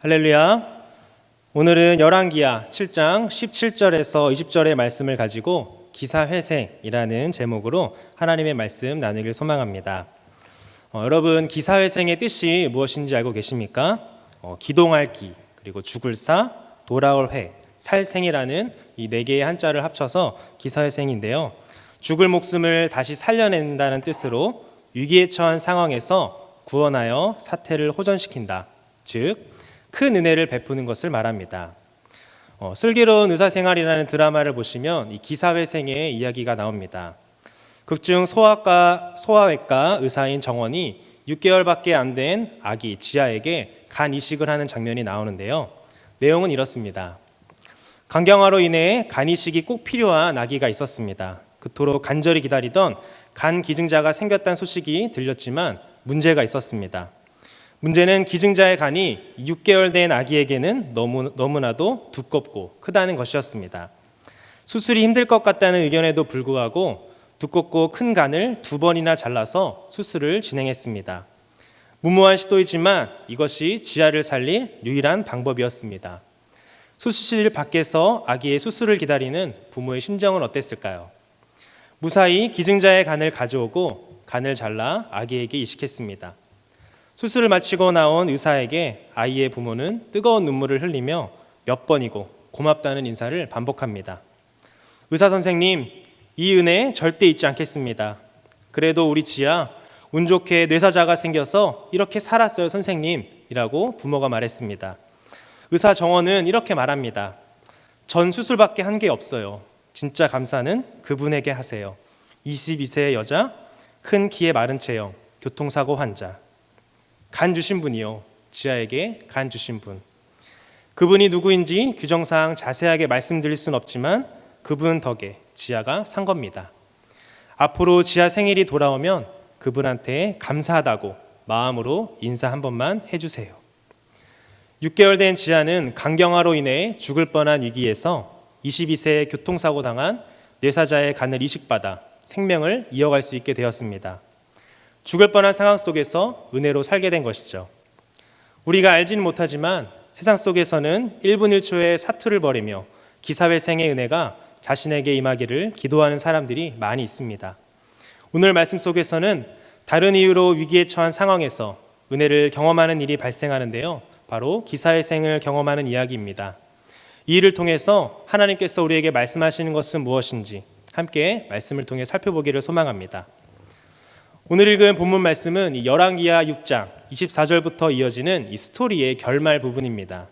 할렐루야. 오늘은 열왕기하 7장 17절에서 20절의 말씀을 가지고 기사회생이라는 제목으로 하나님의 말씀 나누길 소망합니다. 여러분, 기사회생의 뜻이 무엇인지 알고 계십니까? 기동할 기, 그리고 죽을 사, 돌아올 회, 살생이라는 이 네 개의 한자를 합쳐서 기사회생인데요. 죽을 목숨을 다시 살려낸다는 뜻으로 위기에 처한 상황에서 구원하여 사태를 호전시킨다. 즉 큰 은혜를 베푸는 것을 말합니다. 슬기로운 의사생활이라는 드라마를 보시면 이 기사회생의 이야기가 나옵니다. 극중 소아외과 의사인 정원이 6개월밖에 안 된 아기 지아에게 간 이식을 하는 장면이 나오는데요. 내용은 이렇습니다. 간경화로 인해 간 이식이 꼭 필요한 아기가 있었습니다. 그토록 간절히 기다리던 간 기증자가 생겼다는 소식이 들렸지만 문제가 있었습니다. 문제는 기증자의 간이 6개월 된 아기에게는 너무나도 두껍고 크다는 것이었습니다. 수술이 힘들 것 같다는 의견에도 불구하고 두껍고 큰 간을 2번이나 잘라서 수술을 진행했습니다. 무모한 시도이지만 이것이 지아를 살릴 유일한 방법이었습니다. 수술실 밖에서 아기의 수술을 기다리는 부모의 심정은 어땠을까요? 무사히 기증자의 간을 가져오고 간을 잘라 아기에게 이식했습니다. 수술을 마치고 나온 의사에게 아이의 부모는 뜨거운 눈물을 흘리며 몇 번이고 고맙다는 인사를 반복합니다. 의사 선생님, 이 은혜 절대 잊지 않겠습니다. 그래도 우리 지아 운 좋게 뇌사자가 생겨서 이렇게 살았어요, 선생님이라고 부모가 말했습니다. 의사 정원은 이렇게 말합니다. 전 수술밖에 한 게 없어요. 진짜 감사는 그분에게 하세요. 22세의 여자, 큰 키에 마른 체형, 교통사고 환자. 간 주신 분이요. 지아에게 간 주신 분. 그분이 누구인지 규정상 자세하게 말씀드릴 수는 없지만 그분 덕에 지아가 산 겁니다. 앞으로 지아 생일이 돌아오면 그분한테 감사하다고 마음으로 인사 한 번만 해주세요. 6개월 된 지아는 간경화로 인해 죽을 뻔한 위기에서 22세에 교통사고 당한 뇌사자의 간을 이식받아 생명을 이어갈 수 있게 되었습니다. 죽을 뻔한 상황 속에서 은혜로 살게 된 것이죠. 우리가 알지는 못하지만 세상 속에서는 1분 1초의 사투를 벌이며 기사회생의 은혜가 자신에게 임하기를 기도하는 사람들이 많이 있습니다. 오늘 말씀 속에서는 다른 이유로 위기에 처한 상황에서 은혜를 경험하는 일이 발생하는데요. 바로 기사회생을 경험하는 이야기입니다. 이 일을 통해서 하나님께서 우리에게 말씀하시는 것은 무엇인지 함께 말씀을 통해 살펴보기를 소망합니다. 오늘 읽은 본문 말씀은 이 열왕기하 6장 24절부터 이어지는 이 스토리의 결말 부분입니다.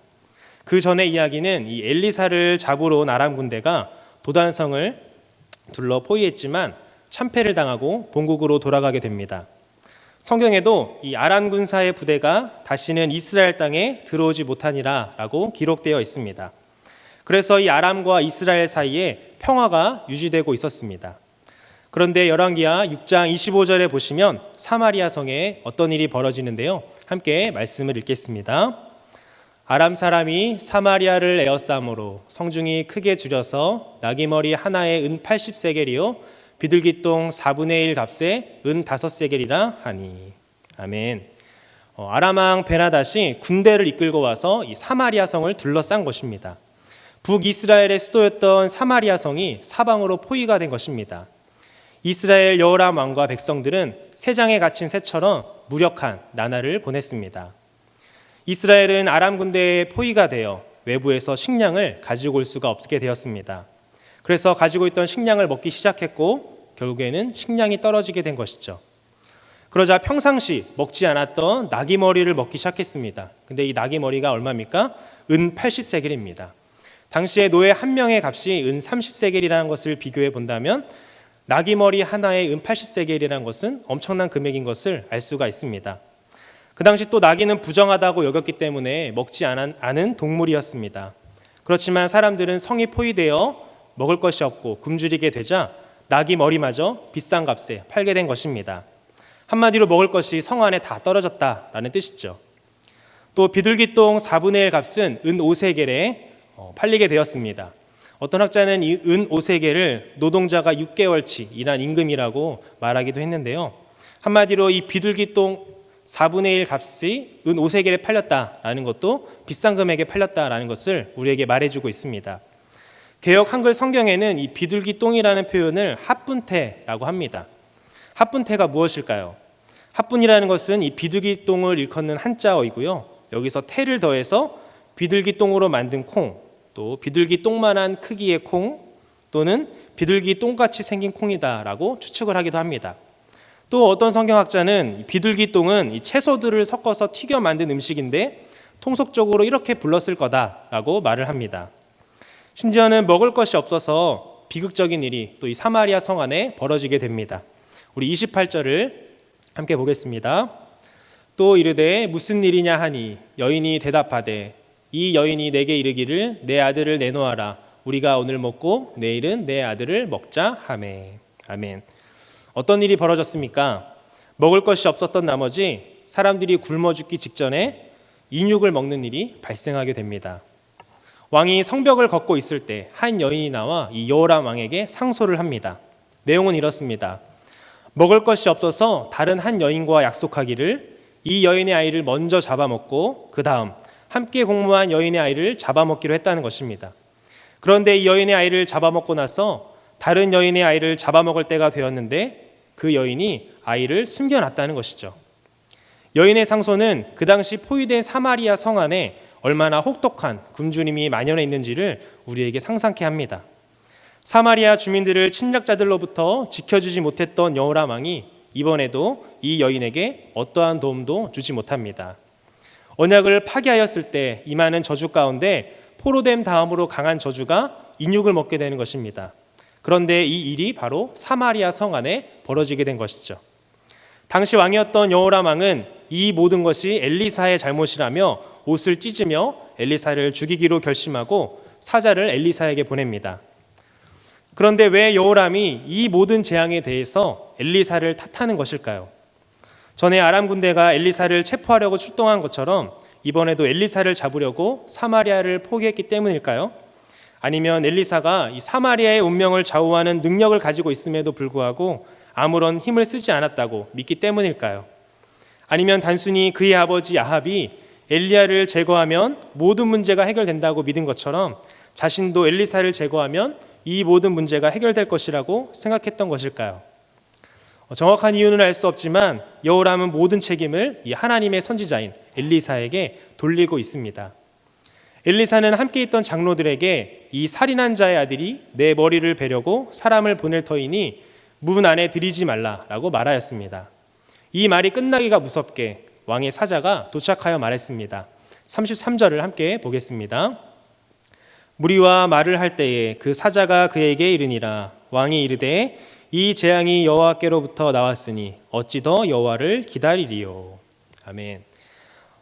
그 전의 이야기는 이 엘리사를 잡으러 온 아람 군대가 도단성을 둘러 포위했지만 참패를 당하고 본국으로 돌아가게 됩니다. 성경에도 이 아람 군사의 부대가 다시는 이스라엘 땅에 들어오지 못하니라 라고 기록되어 있습니다. 그래서 이 아람과 이스라엘 사이에 평화가 유지되고 있었습니다. 그런데 열왕기하 6장 25절에 보시면 사마리아 성에 어떤 일이 벌어지는데요. 함께 말씀을 읽겠습니다. 아람 사람이 사마리아를 에워싸므로 성중이 크게 줄여서 나귀머리 하나에 은 80세겔이요 비둘기똥 4분의 1 값에 은 5세겔이라 하니. 아멘. 아람 왕 베나닷이 군대를 이끌고 와서 이 사마리아 성을 둘러싼 것입니다. 북이스라엘의 수도였던 사마리아 성이 사방으로 포위가 된 것입니다. 이스라엘 여호람 왕과 백성들은 새장에 갇힌 새처럼 무력한 나날을 보냈습니다. 이스라엘은 아람 군대에 포위가 되어 외부에서 식량을 가지고 올 수가 없게 되었습니다. 그래서 가지고 있던 식량을 먹기 시작했고 결국에는 식량이 떨어지게 된 것이죠. 그러자 평상시 먹지 않았던 나귀머리를 먹기 시작했습니다. 근데 이 나귀머리가 얼마입니까? 은 80세겔입니다. 당시에 노예 한 명의 값이 은 30세겔이라는 것을 비교해 본다면 나귀머리 하나에 은 80세겔이라는 것은 엄청난 금액인 것을 알 수가 있습니다. 그 당시 또 나귀는 부정하다고 여겼기 때문에 먹지 않은 동물이었습니다. 그렇지만 사람들은 성이 포위되어 먹을 것이 없고 굶주리게 되자 나귀머리마저 비싼 값에 팔게 된 것입니다. 한마디로 먹을 것이 성 안에 다 떨어졌다라는 뜻이죠. 또 비둘기똥 4분의 1 값은 은 5세겔에 팔리게 되었습니다. 어떤 학자는 이 은 5세겔을 노동자가 6개월치 일한 임금이라고 말하기도 했는데요. 한마디로 이 비둘기똥 4분의 1 값이 은 5세겔에 팔렸다라는 것도 비싼 금액에 팔렸다라는 것을 우리에게 말해주고 있습니다. 개역 한글 성경에는 이 비둘기 똥이라는 표현을 합분태라고 합니다. 합분태가 무엇일까요? 합분이라는 것은 이 비둘기 똥을 일컫는 한자어이고요. 여기서 태를 더해서 비둘기 똥으로 만든 콩, 또 비둘기 똥만한 크기의 콩, 또는 비둘기 똥같이 생긴 콩이다라고 추측을 하기도 합니다. 또 어떤 성경학자는 비둘기 똥은 이 채소들을 섞어서 튀겨 만든 음식인데 통속적으로 이렇게 불렀을 거다라고 말을 합니다. 심지어는 먹을 것이 없어서 비극적인 일이 또 이 사마리아 성 안에 벌어지게 됩니다. 우리 28절을 함께 보겠습니다. 또 이르되 무슨 일이냐 하니 여인이 대답하되 이 여인이 내게 이르기를 내 아들을 내놓아라 우리가 오늘 먹고 내일은 내 아들을 먹자 하매. 아멘. 어떤 일이 벌어졌습니까? 먹을 것이 없었던 나머지 사람들이 굶어 죽기 직전에 인육을 먹는 일이 발생하게 됩니다. 왕이 성벽을 걷고 있을 때 한 여인이 나와 이 여호람 왕에게 상소를 합니다. 내용은 이렇습니다. 먹을 것이 없어서 다른 한 여인과 약속하기를 이 여인의 아이를 먼저 잡아먹고 그 다음 함께 공모한 여인의 아이를 잡아먹기로 했다는 것입니다. 그런데 이 여인의 아이를 잡아먹고 나서 다른 여인의 아이를 잡아먹을 때가 되었는데 그 여인이 아이를 숨겨놨다는 것이죠. 여인의 상소는 그 당시 포위된 사마리아 성 안에 얼마나 혹독한 굶주림이 만연해 있는지를 우리에게 상상케 합니다. 사마리아 주민들을 침략자들로부터 지켜주지 못했던 여호람 왕이 이번에도 이 여인에게 어떠한 도움도 주지 못합니다. 언약을 파기하였을 때 임하는 저주 가운데 포로됨 다음으로 강한 저주가 인육을 먹게 되는 것입니다. 그런데 이 일이 바로 사마리아 성 안에 벌어지게 된 것이죠. 당시 왕이었던 여호람 왕은 이 모든 것이 엘리사의 잘못이라며 옷을 찢으며 엘리사를 죽이기로 결심하고 사자를 엘리사에게 보냅니다. 그런데 왜 여호람이 이 모든 재앙에 대해서 엘리사를 탓하는 것일까요? 전에 아람 군대가 엘리사를 체포하려고 출동한 것처럼 이번에도 엘리사를 잡으려고 사마리아를 포기했기 때문일까요? 아니면 엘리사가 이 사마리아의 운명을 좌우하는 능력을 가지고 있음에도 불구하고 아무런 힘을 쓰지 않았다고 믿기 때문일까요? 아니면 단순히 그의 아버지 아합이 엘리야를 제거하면 모든 문제가 해결된다고 믿은 것처럼 자신도 엘리사를 제거하면 이 모든 문제가 해결될 것이라고 생각했던 것일까요? 정확한 이유는 알 수 없지만 여호람은 모든 책임을 이 하나님의 선지자인 엘리사에게 돌리고 있습니다. 엘리사는 함께 있던 장로들에게 이 살인한 자의 아들이 내 머리를 베려고 사람을 보낼 터이니 문 안에 들이지 말라라고 말하였습니다. 이 말이 끝나기가 무섭게 왕의 사자가 도착하여 말했습니다. 33절을 함께 보겠습니다. 무리와 말을 할 때에 그 사자가 그에게 이르니라. 왕이 이르되 이 재앙이 여호와께로부터 나왔으니 어찌 더 여호와를 기다리리요. 아멘.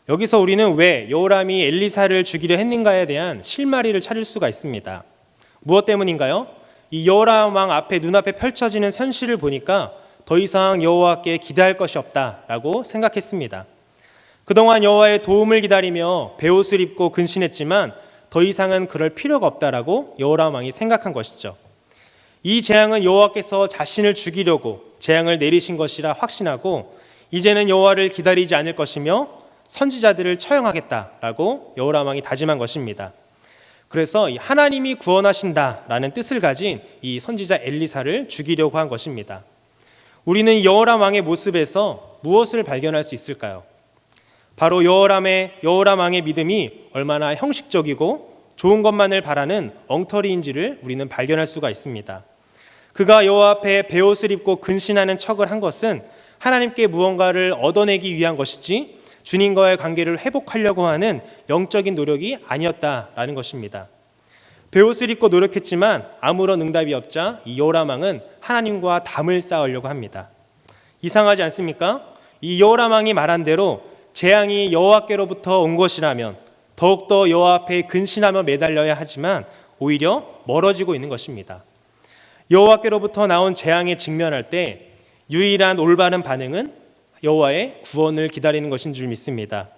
여기서 우리는 왜 여호람이 엘리사를 죽이려 했는가에 대한 실마리를 찾을 수가 있습니다. 무엇 때문인가요? 이 여호람 왕 앞에 눈앞에 펼쳐지는 현실을 보니까 더 이상 여호와께 기대할 것이 없다라고 생각했습니다. 그동안 여호와의 도움을 기다리며 베옷을 입고 근신했지만 더 이상은 그럴 필요가 없다라고 여호람 왕이 생각한 것이죠. 이 재앙은 여호와께서 자신을 죽이려고 재앙을 내리신 것이라 확신하고 이제는 여호와를 기다리지 않을 것이며 선지자들을 처형하겠다라고 여호람 왕이 다짐한 것입니다. 그래서 하나님이 구원하신다라는 뜻을 가진 이 선지자 엘리사를 죽이려고 한 것입니다. 우리는 여호람 왕의 모습에서 무엇을 발견할 수 있을까요? 바로 여호람 왕의 믿음이 얼마나 형식적이고 좋은 것만을 바라는 엉터리인지를 우리는 발견할 수가 있습니다. 그가 여호와 앞에 베옷을 입고 근신하는 척을 한 것은 하나님께 무언가를 얻어내기 위한 것이지 주님과의 관계를 회복하려고 하는 영적인 노력이 아니었다라는 것입니다. 베옷을 입고 노력했지만 아무런 응답이 없자 이 여호람 왕은 하나님과 담을 쌓으려고 합니다. 이상하지 않습니까? 이 여호람 왕이 말한 대로 재앙이 여호와께로부터 온 것이라면 더욱더 여호와 앞에 근신하며 매달려야 하지만 오히려 멀어지고 있는 것입니다. 여호와께로부터 나온 재앙에 직면할 때 유일한 올바른 반응은 여호와의 구원을 기다리는 것인 줄 믿습니다.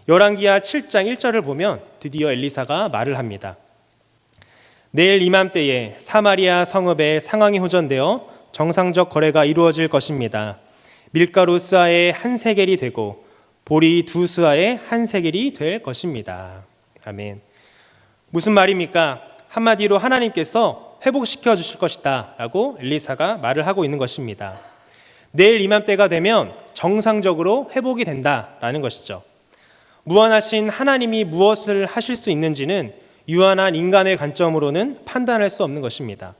열왕기하 7장 1절을 보면 드디어 엘리사가 말을 합니다. 내일 이맘때에 사마리아 성읍에 상황이 호전되어 정상적 거래가 이루어질 것입니다. 밀가루 스아의 한 세겔이 되고 보리 두 스아의 한 세겔이 될 것입니다. 아멘. 무슨 말입니까? 한마디로 하나님께서 회복시켜 주실 것이다 라고 엘리사가 말을 하고 있는 것입니다. 내일 이맘때가 되면 정상적으로 회복이 된다라는 것이죠. 무한하신 하나님이 무엇을 하실 수 있는지는 유한한 인간의 관점으로는 판단할 수 없는 것입니다.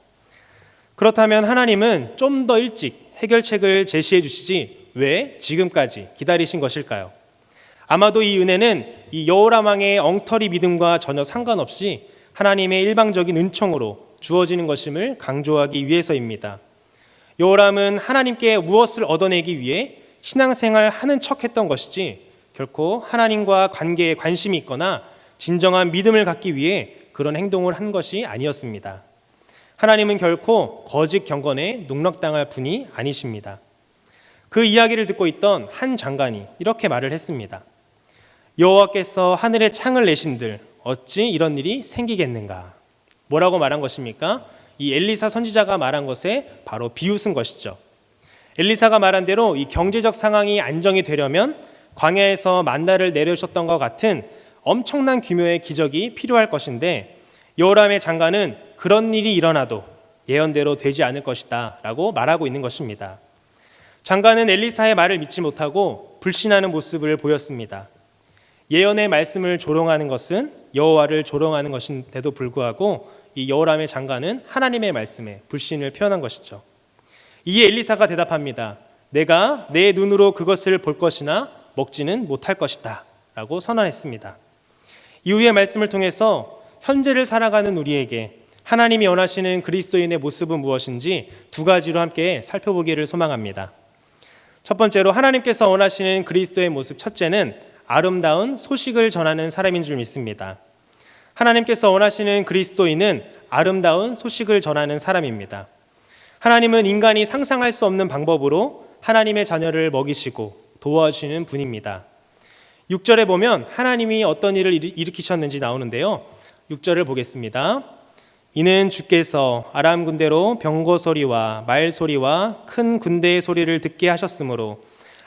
그렇다면 하나님은 좀 더 일찍 해결책을 제시해 주시지 왜 지금까지 기다리신 것일까요? 아마도 이 은혜는 이 여호람 왕의 엉터리 믿음과 전혀 상관없이 하나님의 일방적인 은총으로 주어지는 것임을 강조하기 위해서입니다. 여호람은 하나님께 무엇을 얻어내기 위해 신앙생활 하는 척했던 것이지 결코 하나님과 관계에 관심이 있거나 진정한 믿음을 갖기 위해 그런 행동을 한 것이 아니었습니다. 하나님은 결코 거짓 경건에 농락당할 분이 아니십니다. 그 이야기를 듣고 있던 한 장관이 이렇게 말을 했습니다. 여호와께서 하늘에 창을 내신들 어찌 이런 일이 생기겠는가? 뭐라고 말한 것입니까? 이 엘리사 선지자가 말한 것에 바로 비웃은 것이죠. 엘리사가 말한 대로 이 경제적 상황이 안정이 되려면 광야에서 만나를 내려주셨던 것 같은 엄청난 규모의 기적이 필요할 것인데 여호람의 장관은 그런 일이 일어나도 예언대로 되지 않을 것이다 라고 말하고 있는 것입니다. 장관은 엘리사의 말을 믿지 못하고 불신하는 모습을 보였습니다. 예언의 말씀을 조롱하는 것은 여호와를 조롱하는 것인데도 불구하고 이 여호람의 장관은 하나님의 말씀에 불신을 표현한 것이죠. 이에 엘리사가 대답합니다. 내가 내 눈으로 그것을 볼 것이나 먹지는 못할 것이다 라고 선언했습니다. 이후의 말씀을 통해서 현재를 살아가는 우리에게 하나님이 원하시는 그리스도인의 모습은 무엇인지 두 가지로 함께 살펴보기를 소망합니다. 첫 번째로 하나님께서 원하시는 그리스도의 모습, 첫째는 아름다운 소식을 전하는 사람인 줄 믿습니다. 하나님께서 원하시는 그리스도인은 아름다운 소식을 전하는 사람입니다. 하나님은 인간이 상상할 수 없는 방법으로 하나님의 자녀를 먹이시고 도와주시는 분입니다. 6절에 보면 하나님이 어떤 일을 일으키셨는지 나오는데요. 6절을 보겠습니다. 이는 주께서 아람 군대로 병거 소리와 말 소리와 큰 군대의 소리를 듣게 하셨으므로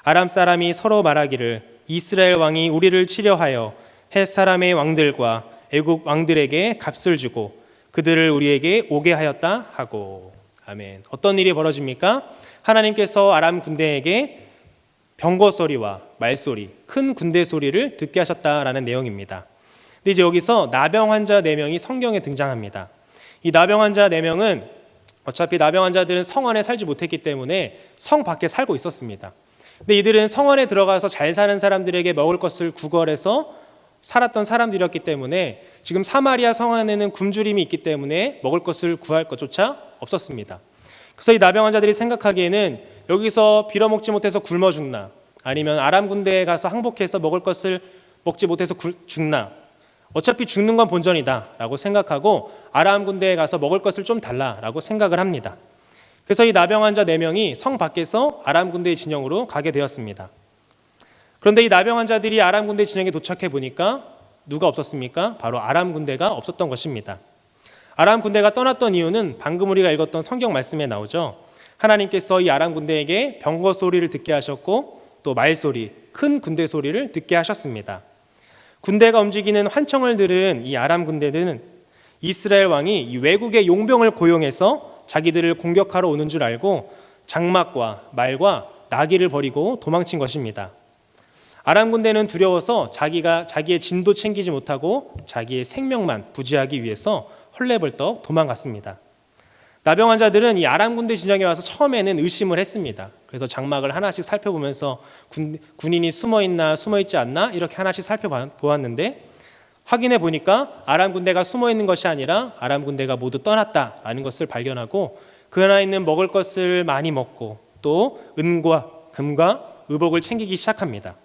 아람 사람이 서로 말하기를 이스라엘 왕이 우리를 치려하여 헷 사람의 왕들과 애국 왕들에게 값을 주고 그들을 우리에게 오게 하였다 하고. 아멘. 어떤 일이 벌어집니까? 하나님께서 아람 군대에게 병거 소리와 말소리, 큰 군대 소리를 듣게 하셨다라는 내용입니다. 근데 이제 여기서 나병 환자 4명이 성경에 등장합니다. 이 나병 환자 4명은 어차피 나병 환자들은 성 안에 살지 못했기 때문에 성 밖에 살고 있었습니다. 근데 이들은 성 안에 들어가서 잘 사는 사람들에게 먹을 것을 구걸해서 살았던 사람들이었기 때문에 지금 사마리아 성 안에는 굶주림이 있기 때문에 먹을 것을 구할 것조차 없었습니다. 그래서 이 나병 환자들이 생각하기에는 여기서 빌어먹지 못해서 굶어 죽나, 아니면 아람 군대에 가서 항복해서 먹을 것을 먹지 못해서 죽나, 어차피 죽는 건 본전이다 라고 생각하고 아람 군대에 가서 먹을 것을 좀 달라라고 생각을 합니다. 그래서 이 나병 환자 4명이 성 밖에서 아람 군대의 진영으로 가게 되었습니다. 그런데 이 나병 환자들이 아람 군대 진영에 도착해 보니까 누가 없었습니까? 바로 아람 군대가 없었던 것입니다. 아람 군대가 떠났던 이유는 방금 우리가 읽었던 성경 말씀에 나오죠. 하나님께서 이 아람 군대에게 병거 소리를 듣게 하셨고 또 말소리, 큰 군대 소리를 듣게 하셨습니다. 군대가 움직이는 환청을 들은 이 아람 군대는 이스라엘 왕이 이 외국의 용병을 고용해서 자기들을 공격하러 오는 줄 알고 장막과 말과 나귀를 버리고 도망친 것입니다. 아람 군대는 두려워서 자기의 진도 챙기지 못하고 자기의 생명만 부지하기 위해서 헐레벌떡 도망갔습니다. 나병 환자들은 이 아람 군대 진영에 와서 처음에는 의심을 했습니다. 그래서 장막을 하나씩 살펴보면서 군인이 숨어있나 숨어있지 않나 이렇게 하나씩 살펴보았는데 확인해 보니까 아람 군대가 숨어있는 것이 아니라 아람 군대가 모두 떠났다라는 것을 발견하고 그 안에 있는 먹을 것을 많이 먹고 또 은과 금과 의복을 챙기기 시작합니다.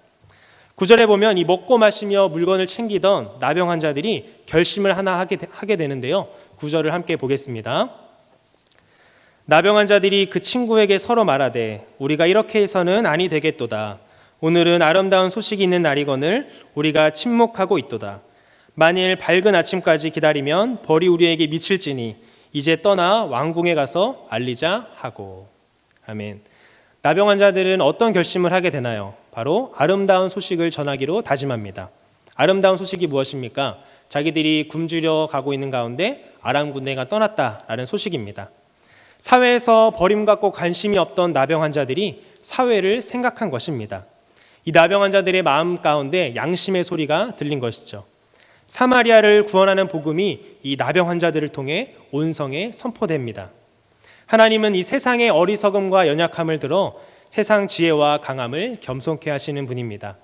9절에 보면 이 먹고 마시며 물건을 챙기던 나병 환자들이 결심을 하나 하게 되는데요. 9절을 함께 보겠습니다. 나병 환자들이 그 친구에게 서로 말하되 우리가 이렇게 해서는 아니 되겠도다. 오늘은 아름다운 소식이 있는 날이거늘 우리가 침묵하고 있도다. 만일 밝은 아침까지 기다리면 벌이 우리에게 미칠지니 이제 떠나 왕궁에 가서 알리자 하고. 아멘. 나병 환자들은 어떤 결심을 하게 되나요? 바로 아름다운 소식을 전하기로 다짐합니다. 아름다운 소식이 무엇입니까? 자기들이 굶주려 가고 있는 가운데 아람 군대가 떠났다라는 소식입니다. 사회에서 버림받고 관심이 없던 나병 환자들이 사회를 생각한 것입니다. 이 나병 환자들의 마음 가운데 양심의 소리가 들린 것이죠. 사마리아를 구원하는 복음이 이 나병 환자들을 통해 온 성에 선포됩니다. 하나님은 이 세상의 어리석음과 연약함을 들어 세상 지혜와 강함을 겸손케 하시는 분입니다.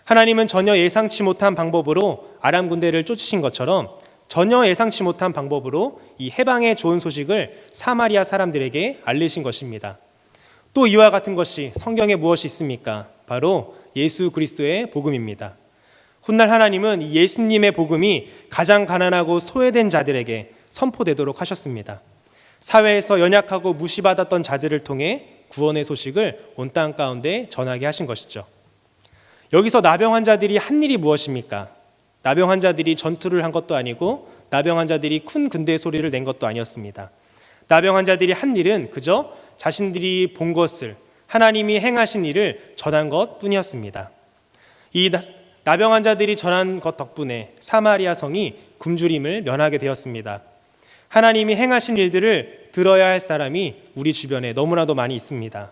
하나님은 전혀 예상치 못한 방법으로 아람 군대를 쫓으신 것처럼 전혀 예상치 못한 방법으로 이 해방의 좋은 소식을 사마리아 사람들에게 알리신 것입니다. 또 이와 같은 것이 성경에 무엇이 있습니까? 바로 예수 그리스도의 복음입니다. 훗날 하나님은 이 예수님의 복음이 가장 가난하고 소외된 자들에게 선포되도록 하셨습니다. 사회에서 연약하고 무시받았던 자들을 통해 구원의 소식을 온 땅 가운데 전하게 하신 것이죠. 여기서 나병 환자들이 한 일이 무엇입니까? 나병 환자들이 전투를 한 것도 아니고 나병 환자들이 큰 군대의 소리를 낸 것도 아니었습니다. 나병 환자들이 한 일은 그저 자신들이 본 것을, 하나님이 행하신 일을 전한 것뿐이었습니다. 이 나병 환자들이 전한 것 덕분에 사마리아 성이 굶주림을 면하게 되었습니다. 하나님이 행하신 일들을 들어야 할 사람이 우리 주변에 너무나도 많이 있습니다.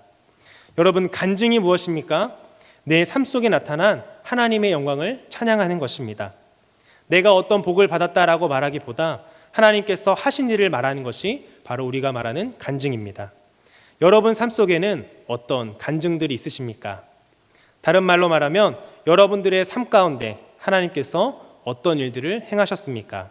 여러분, 간증이 무엇입니까? 내 삶 속에 나타난 하나님의 영광을 찬양하는 것입니다. 내가 어떤 복을 받았다라고 말하기보다 하나님께서 하신 일을 말하는 것이 바로 우리가 말하는 간증입니다. 여러분 삶 속에는 어떤 간증들이 있으십니까? 다른 말로 말하면 여러분들의 삶 가운데 하나님께서 어떤 일들을 행하셨습니까?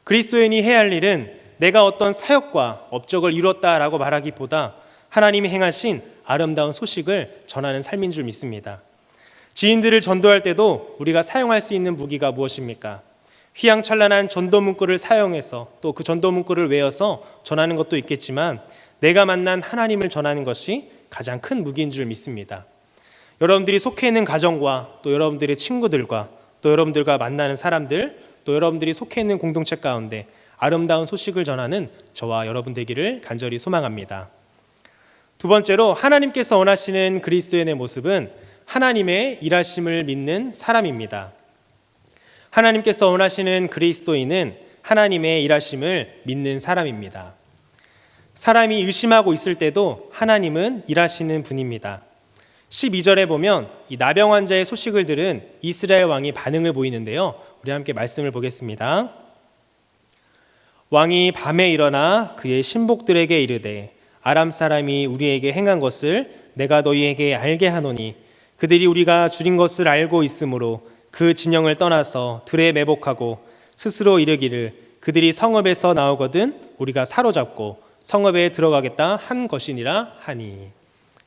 그리스도인이 해야 할 일은 내가 어떤 사역과 업적을 이뤘다라고 말하기보다 하나님이 행하신 아름다운 소식을 전하는 삶인 줄 믿습니다. 지인들을 전도할 때도 우리가 사용할 수 있는 무기가 무엇입니까? 휘황찬란한 전도 문구를 사용해서 또 그 전도 문구를 외워서 전하는 것도 있겠지만 내가 만난 하나님을 전하는 것이 가장 큰 무기인 줄 믿습니다. 여러분들이 속해 있는 가정과 또 여러분들의 친구들과 또 여러분들과 만나는 사람들, 또 여러분들이 속해 있는 공동체 가운데 아름다운 소식을 전하는 저와 여러분 되기를 간절히 소망합니다. 두 번째로, 하나님께서 원하시는 그리스도인의 모습은 하나님의 일하심을 믿는 사람입니다. 하나님께서 원하시는 그리스도인은 하나님의 일하심을 믿는 사람입니다. 사람이 의심하고 있을 때도 하나님은 일하시는 분입니다. 12절에 보면 이 나병 환자의 소식을 들은 이스라엘 왕이 반응을 보이는데요. 우리 함께 말씀을 보겠습니다. 왕이 밤에 일어나 그의 신복들에게 이르되 아람 사람이 우리에게 행한 것을 내가 너희에게 알게 하노니 그들이 우리가 줄인 것을 알고 있으므로 그 진영을 떠나서 들에 매복하고 스스로 이르기를 그들이 성읍에서 나오거든 우리가 사로잡고 성읍에 들어가겠다 한 것이니라 하니.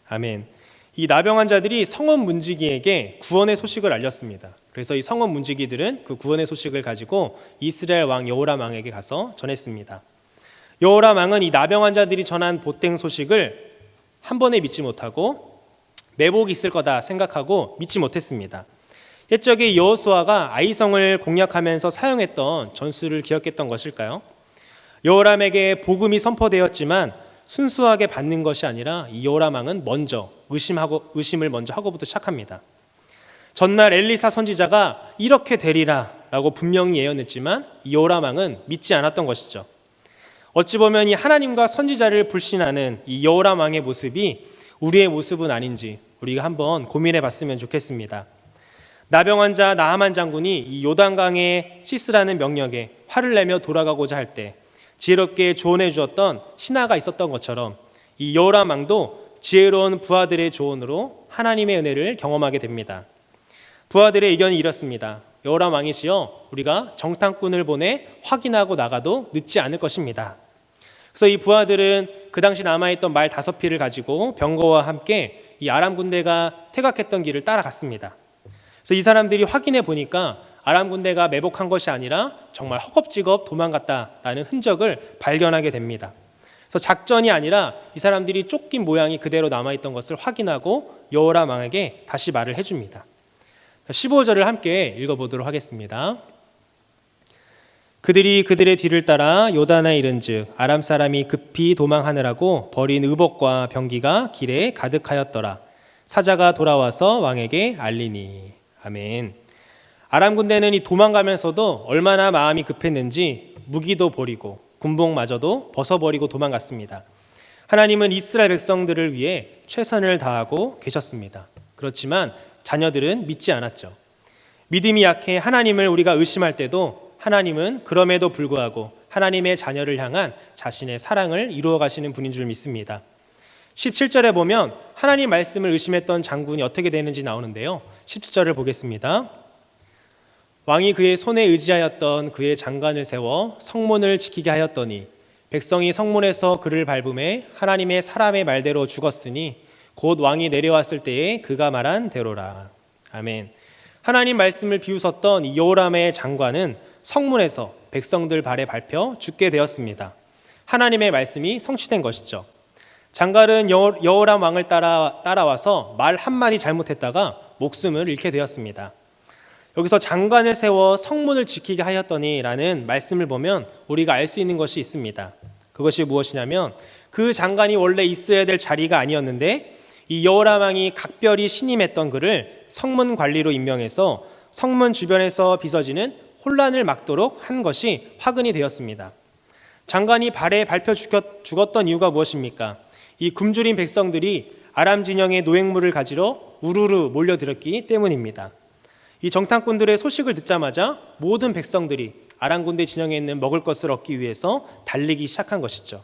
아멘. 이 나병 환자들이 성읍 문지기에게 구원의 소식을 알렸습니다. 그래서 이 성읍 문지기들은 그 구원의 소식을 가지고 이스라엘 왕 여호람 왕에게 가서 전했습니다. 여호람 왕은 이 나병 환자들이 전한 보땡 소식을 한 번에 믿지 못하고 매복이 있을 거다 생각하고 믿지 못했습니다. 옛적에 여호수아가 아이성을 공략하면서 사용했던 전술을 기억했던 것일까요? 여호람에게 복음이 선포되었지만 순수하게 받는 것이 아니라 이 여호람 왕은 먼저 의심을 먼저 하고부터 시작합니다. 전날 엘리사 선지자가 이렇게 되리라 라고 분명히 예언했지만 이 여호람 왕은 믿지 않았던 것이죠. 어찌 보면 이 하나님과 선지자를 불신하는 이 여호람 왕의 모습이 우리의 모습은 아닌지 우리가 한번 고민해 봤으면 좋겠습니다. 나병 환자 나하만 장군이 이 요단강에 씻으라는 명령에 화를 내며 돌아가고자 할 때 지혜롭게 조언해 주었던 신하가 있었던 것처럼 이 여호람 왕도 지혜로운 부하들의 조언으로 하나님의 은혜를 경험하게 됩니다. 부하들의 의견이 이렇습니다. 여호람 왕이시여, 우리가 정탐꾼을 보내 확인하고 나가도 늦지 않을 것입니다. 그래서 이 부하들은 그 당시 남아있던 말 5匹를 가지고 병거와 함께 이 아람 군대가 퇴각했던 길을 따라갔습니다. 그래서 이 사람들이 확인해 보니까 아람 군대가 매복한 것이 아니라 정말 허겁지겁 도망갔다라는 흔적을 발견하게 됩니다. 그래서 작전이 아니라 이 사람들이 쫓긴 모양이 그대로 남아있던 것을 확인하고 여호람 왕에게 다시 말을 해줍니다. 15절을 함께 읽어보도록 하겠습니다. 그들이 그들의 뒤를 따라 요단에 이른즉 아람 사람이 급히 도망하느라고 버린 의복과 병기가 길에 가득하였더라. 사자가 돌아와서 왕에게 알리니. 아멘. 아람 군대는 이 도망가면서도 얼마나 마음이 급했는지 무기도 버리고 군복마저도 벗어버리고 도망갔습니다. 하나님은 이스라엘 백성들을 위해 최선을 다하고 계셨습니다. 그렇지만 자녀들은 믿지 않았죠. 믿음이 약해 하나님을 우리가 의심할 때도 하나님은 그럼에도 불구하고 하나님의 자녀를 향한 자신의 사랑을 이루어 가시는 분인 줄 믿습니다. 17절에 보면 하나님 말씀을 의심했던 장군이 어떻게 되는지 나오는데요. 17절을 보겠습니다. 왕이 그의 손에 의지하였던 그의 장관을 세워 성문을 지키게 하였더니 백성이 성문에서 그를 밟음에 하나님의 사람의 말대로 죽었으니 곧 왕이 내려왔을 때에 그가 말한 대로라. 아멘. 하나님 말씀을 비웃었던 이 여호람의 장관은 성문에서 백성들 발에 밟혀 죽게 되었습니다. 하나님의 말씀이 성취된 것이죠. 장관은 여호람 왕을 따라와서 말 한마디 잘못했다가 목숨을 잃게 되었습니다. 여기서 장관을 세워 성문을 지키게 하였더니 라는 말씀을 보면 우리가 알 수 있는 것이 있습니다. 그것이 무엇이냐면 그 장관이 원래 있어야 될 자리가 아니었는데 이 여호람 왕이 각별히 신임했던 그를 성문 관리로 임명해서 성문 주변에서 빚어지는 혼란을 막도록 한 것이 화근이 되었습니다. 장관이 발에 밟혀 죽었던 이유가 무엇입니까? 이 굶주린 백성들이 아람 진영의 노획물을 가지러 우르르 몰려들었기 때문입니다. 이 정탐꾼들의 소식을 듣자마자 모든 백성들이 아람 군대 진영에 있는 먹을 것을 얻기 위해서 달리기 시작한 것이죠.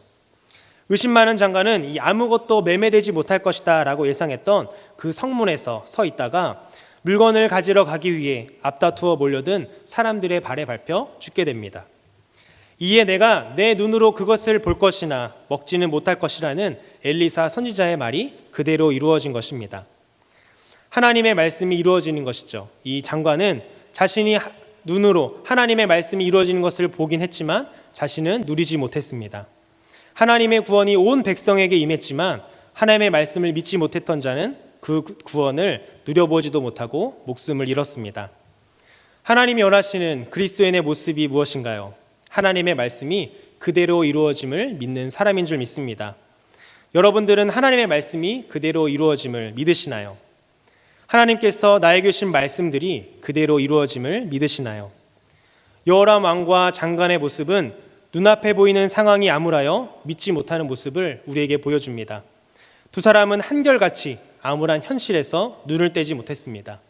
의심 많은 장관은 이 아무것도 매매되지 못할 것이다 라고 예상했던 그 성문에서 서 있다가 물건을 가지러 가기 위해 앞다투어 몰려든 사람들의 발에 밟혀 죽게 됩니다. 이에 내가 내 눈으로 그것을 볼 것이나 먹지는 못할 것이라는 엘리사 선지자의 말이 그대로 이루어진 것입니다. 하나님의 말씀이 이루어지는 것이죠. 이 장관은 자신이 눈으로 하나님의 말씀이 이루어지는 것을 보긴 했지만 자신은 누리지 못했습니다. 하나님의 구원이 온 백성에게 임했지만 하나님의 말씀을 믿지 못했던 자는 그 구원을 누려보지도 못하고 목숨을 잃었습니다. 하나님이 원하시는 그리스도인의 모습이 무엇인가요? 하나님의 말씀이 그대로 이루어짐을 믿는 사람인 줄 믿습니다. 여러분들은 하나님의 말씀이 그대로 이루어짐을 믿으시나요? 하나님께서 나에게 주신 말씀들이 그대로 이루어짐을 믿으시나요? 여호람 왕과 장관의 모습은 눈앞에 보이는 상황이 암울하여 믿지 못하는 모습을 우리에게 보여줍니다. 두 사람은 한결같이 암울한 현실에서 눈을 떼지 못했습니다.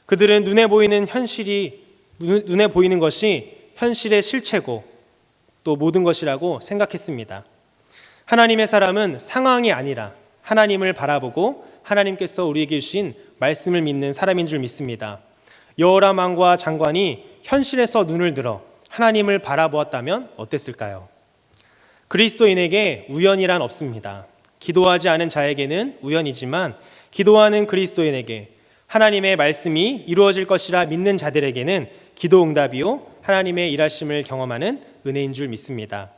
그들은 눈에 보이는 것이 현실의 실체고 또 모든 것이라고 생각했습니다. 하나님의 사람은 상황이 아니라 하나님을 바라보고 하나님께서 우리에게 주신 말씀을 믿는 사람인 줄 믿습니다. 여호람 왕과 장관이 현실에서 눈을 들어 하나님을 바라보았다면 어땠을까요? 그리스도인에게 우연이란 없습니다. 기도하지 않은 자에게는 우연이지만 기도하는 그리스도인에게 하나님의 말씀이 이루어질 것이라 믿는 자들에게는 기도 응답이요 하나님의 일하심을 경험하는 은혜인 줄 믿습니다.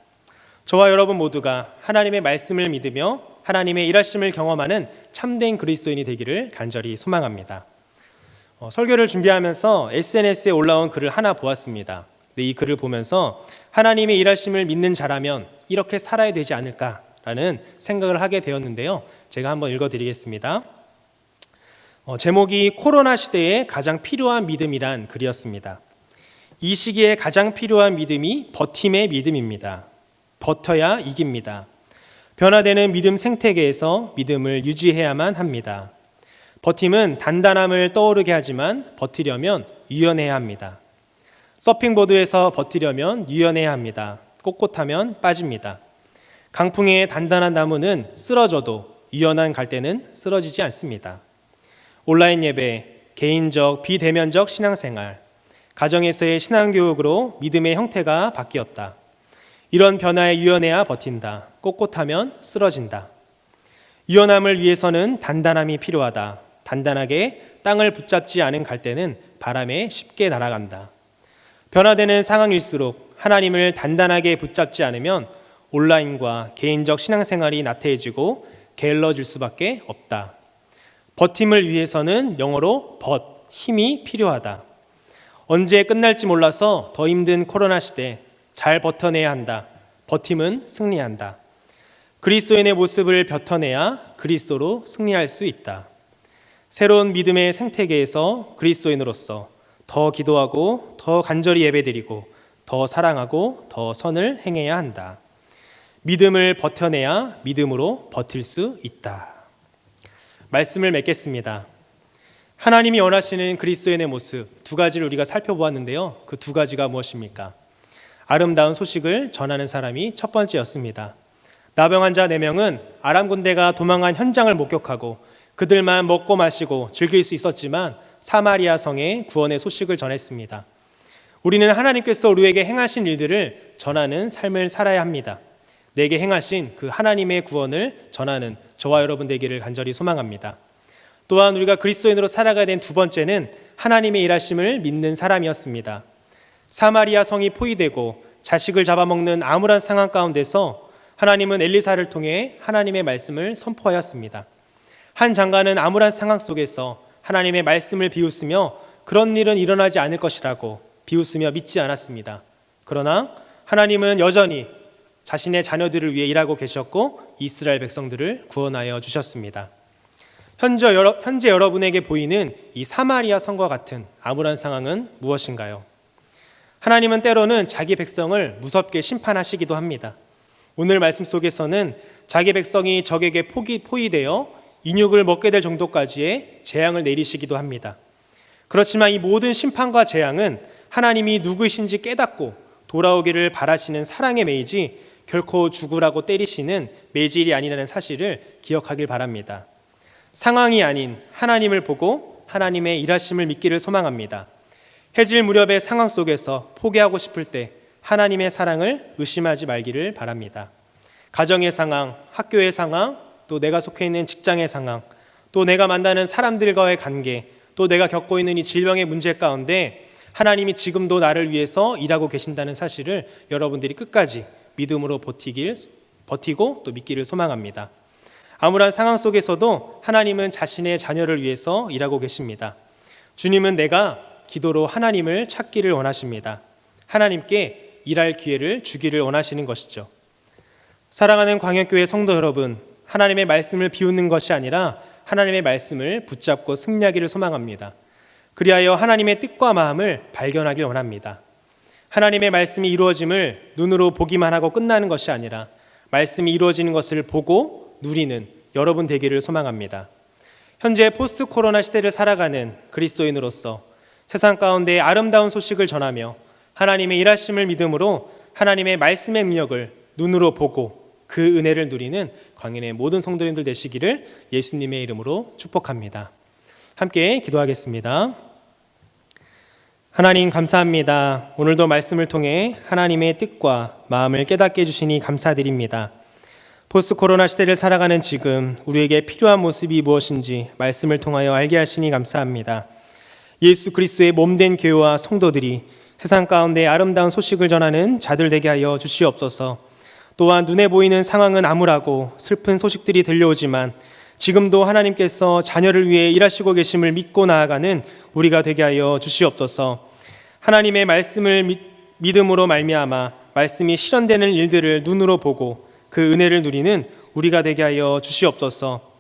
저와 여러분 모두가 하나님의 말씀을 믿으며 하나님의 일하심을 경험하는 참된 그리스도인이 되기를 간절히 소망합니다. 설교를 준비하면서 SNS에 올라온 글을 하나 보았습니다. 이 글을 보면서 하나님의 일하심을 믿는 자라면 이렇게 살아야 되지 않을까라는 생각을 하게 되었는데요. 제가 한번 읽어드리겠습니다. 제목이 코로나 시대에 가장 필요한 믿음이란 글이었습니다. 이 시기에 가장 필요한 믿음이 버팀의 믿음입니다. 버텨야 이깁니다. 변화되는 믿음 생태계에서 믿음을 유지해야만 합니다. 버팀은 단단함을 떠오르게 하지만 버티려면 유연해야 합니다. 서핑보드에서 버티려면 유연해야 합니다. 꼿꼿하면 빠집니다. 강풍에 단단한 나무는 쓰러져도 유연한 갈대는 쓰러지지 않습니다. 온라인 예배, 개인적, 비대면적 신앙생활, 가정에서의 신앙교육으로 믿음의 형태가 바뀌었다. 이런 변화에 유연해야 버틴다. 꼿꼿하면 쓰러진다. 유연함을 위해서는 단단함이 필요하다. 단단하게 땅을 붙잡지 않은 갈대는 바람에 쉽게 날아간다. 변화되는 상황일수록 하나님을 단단하게 붙잡지 않으면 온라인과 개인적 신앙생활이 나태해지고 게을러질 수밖에 없다. 버팀을 위해서는 영어로 힘이 필요하다. 언제 끝날지 몰라서 더 힘든 코로나 시대 잘 버텨내야 한다. 버팀은 승리한다. 그리스도인의 모습을 뱉어내야 그리스도로 승리할 수 있다. 새로운 믿음의 생태계에서 그리스도인으로서 더 기도하고 더 간절히 예배드리고 더 사랑하고 더 선을 행해야 한다. 믿음을 버텨내야 믿음으로 버틸 수 있다. 말씀을 맺겠습니다. 하나님이 원하시는 그리스도인의 모습 두 가지를 우리가 살펴보았는데요. 그 두 가지가 무엇입니까? 아름다운 소식을 전하는 사람이 첫 번째였습니다. 나병 환자 4명은 아람 군대가 도망간 현장을 목격하고 그들만 먹고 마시고 즐길 수 있었지만 사마리아 성에 구원의 소식을 전했습니다. 우리는 하나님께서 우리에게 행하신 일들을 전하는 삶을 살아야 합니다. 내게 행하신 그 하나님의 구원을 전하는 저와 여러분 되기를 간절히 소망합니다. 또한 우리가 그리스도인으로 살아가야 된 두 번째는 하나님의 일하심을 믿는 사람이었습니다. 사마리아 성이 포위되고 자식을 잡아먹는 암울한 상황 가운데서 하나님은 엘리사를 통해 하나님의 말씀을 선포하였습니다. 한 장관은 암울한 상황 속에서 하나님의 말씀을 비웃으며 그런 일은 일어나지 않을 것이라고 비웃으며 믿지 않았습니다. 그러나 하나님은 여전히 자신의 자녀들을 위해 일하고 계셨고 이스라엘 백성들을 구원하여 주셨습니다. 현재 여러분에게 보이는 이 사마리아 성과 같은 암울한 상황은 무엇인가요? 하나님은 때로는 자기 백성을 무섭게 심판하시기도 합니다. 오늘 말씀 속에서는 자기 백성이 적에게 포위되어 인육을 먹게 될 정도까지의 재앙을 내리시기도 합니다. 그렇지만 이 모든 심판과 재앙은 하나님이 누구이신지 깨닫고 돌아오기를 바라시는 사랑의 매이지 결코 죽으라고 때리시는 매질이 아니라는 사실을 기억하길 바랍니다. 상황이 아닌 하나님을 보고 하나님의 일하심을 믿기를 소망합니다. 해질 무렵의 상황 속에서 포기하고 싶을 때 하나님의 사랑을 의심하지 말기를 바랍니다. 가정의 상황, 학교의 상황, 또 내가 속해 있는 직장의 상황, 또 내가 만나는 사람들과의 관계, 또 내가 겪고 있는 이 질병의 문제 가운데 하나님이 지금도 나를 위해서 일하고 계신다는 사실을 여러분들이 끝까지 믿음으로 버티고 또 믿기를 소망합니다. 암울한 상황 속에서도 하나님은 자신의 자녀를 위해서 일하고 계십니다. 주님은 내가 기도로 하나님을 찾기를 원하십니다. 하나님께 일할 기회를 주기를 원하시는 것이죠. 사랑하는 광역교회 성도 여러분, 하나님의 말씀을 비웃는 것이 아니라 하나님의 말씀을 붙잡고 승리하기를 소망합니다. 그리하여 하나님의 뜻과 마음을 발견하길 원합니다. 하나님의 말씀이 이루어짐을 눈으로 보기만 하고 끝나는 것이 아니라 말씀이 이루어지는 것을 보고 누리는 여러분 되기를 소망합니다. 현재 포스트 코로나 시대를 살아가는 그리스도인으로서 세상 가운데 아름다운 소식을 전하며 하나님의 일하심을 믿음으로 하나님의 말씀의 능력을 눈으로 보고 그 은혜를 누리는 광인의 모든 성도님들 되시기를 예수님의 이름으로 축복합니다. 함께 기도하겠습니다. 하나님 감사합니다. 오늘도 말씀을 통해 하나님의 뜻과 마음을 깨닫게 해주시니 감사드립니다. 포스트 코로나 시대를 살아가는 지금 우리에게 필요한 모습이 무엇인지 말씀을 통하여 알게 하시니 감사합니다. 예수 그리스도의 몸된 교회와 성도들이 세상 가운데 아름다운 소식을 전하는 자들 되게 하여 주시옵소서. 또한 눈에 보이는 상황은 암울하고 슬픈 소식들이 들려오지만 지금도 하나님께서 자녀를 위해 일하시고 계심을 믿고 나아가는 우리가 되게 하여 주시옵소서. 하나님의 말씀을 믿음으로 말미암아 말씀이 실현되는 일들을 눈으로 보고 그 은혜를 누리는 우리가 되게 하여 주시옵소서.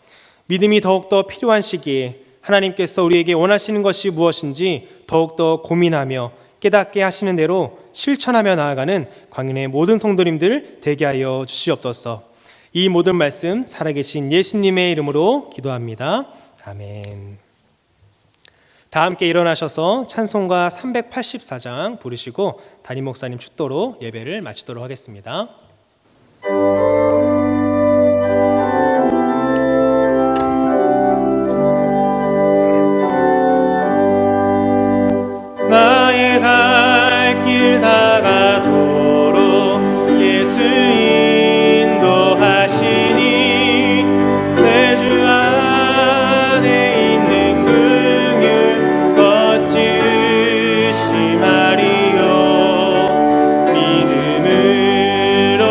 믿음이 더욱더 필요한 시기에 하나님께서 우리에게 원하시는 것이 무엇인지 더욱더 고민하며 깨닫게 하시는 대로 실천하며 나아가는 광인의 모든 성도님들 되게 하여 주시옵소서. 이 모든 말씀 살아계신 예수님의 이름으로 기도합니다. 아멘. 다 함께 일어나셔서 찬송가 384장 부르시고 담임 목사님 축도로 예배를 마치도록 하겠습니다. 나의 갈 길 다가도록 예수 인도하시니 내 주 안에 있는 긍휼 어찌 심하리요. 믿음으로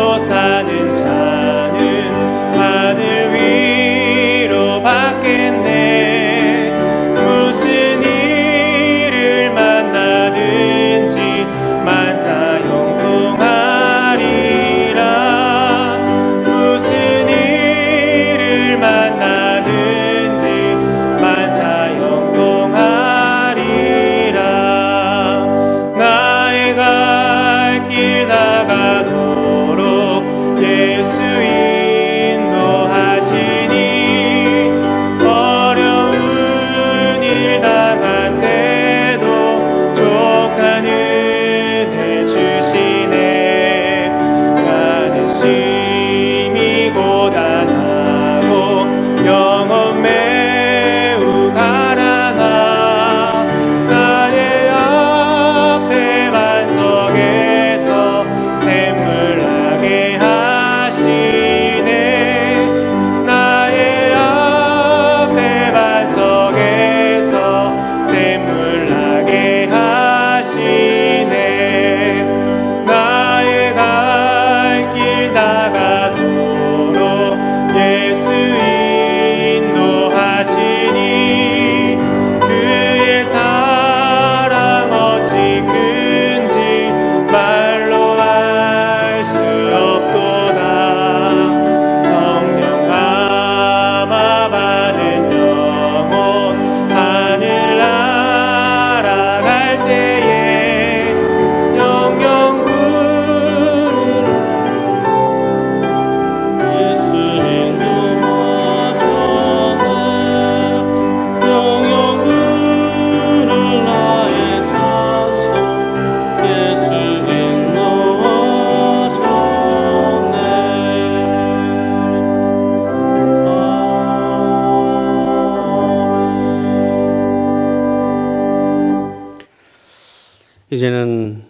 이제는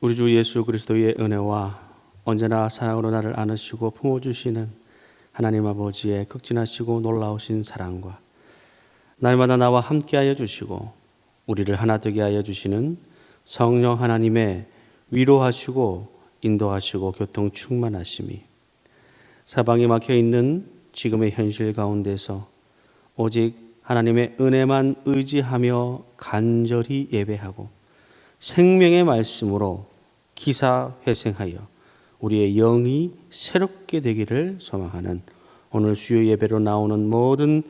우리 주 예수 그리스도의 은혜와 언제나 사랑으로 나를 안으시고 품어주시는 하나님 아버지의 극진하시고 놀라우신 사랑과 날마다 나와 함께하여 주시고 우리를 하나 되게 하여 주시는 성령 하나님의 위로하시고 인도하시고 교통 충만하심이 사방에 막혀있는 지금의 현실 가운데서 오직 하나님의 은혜만 의지하며 간절히 예배하고 생명의 말씀으로 기사회생하여 우리의 영이 새롭게 되기를 소망하는 오늘 수요 예배로 나오는 모든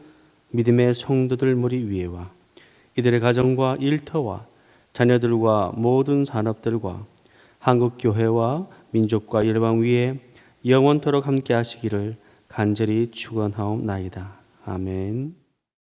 믿음의 성도들 머리 위에와 이들의 가정과 일터와 자녀들과 모든 산업들과 한국교회와 민족과 열방 위에 영원토록 함께 하시기를 간절히 축원하옵나이다. 아멘.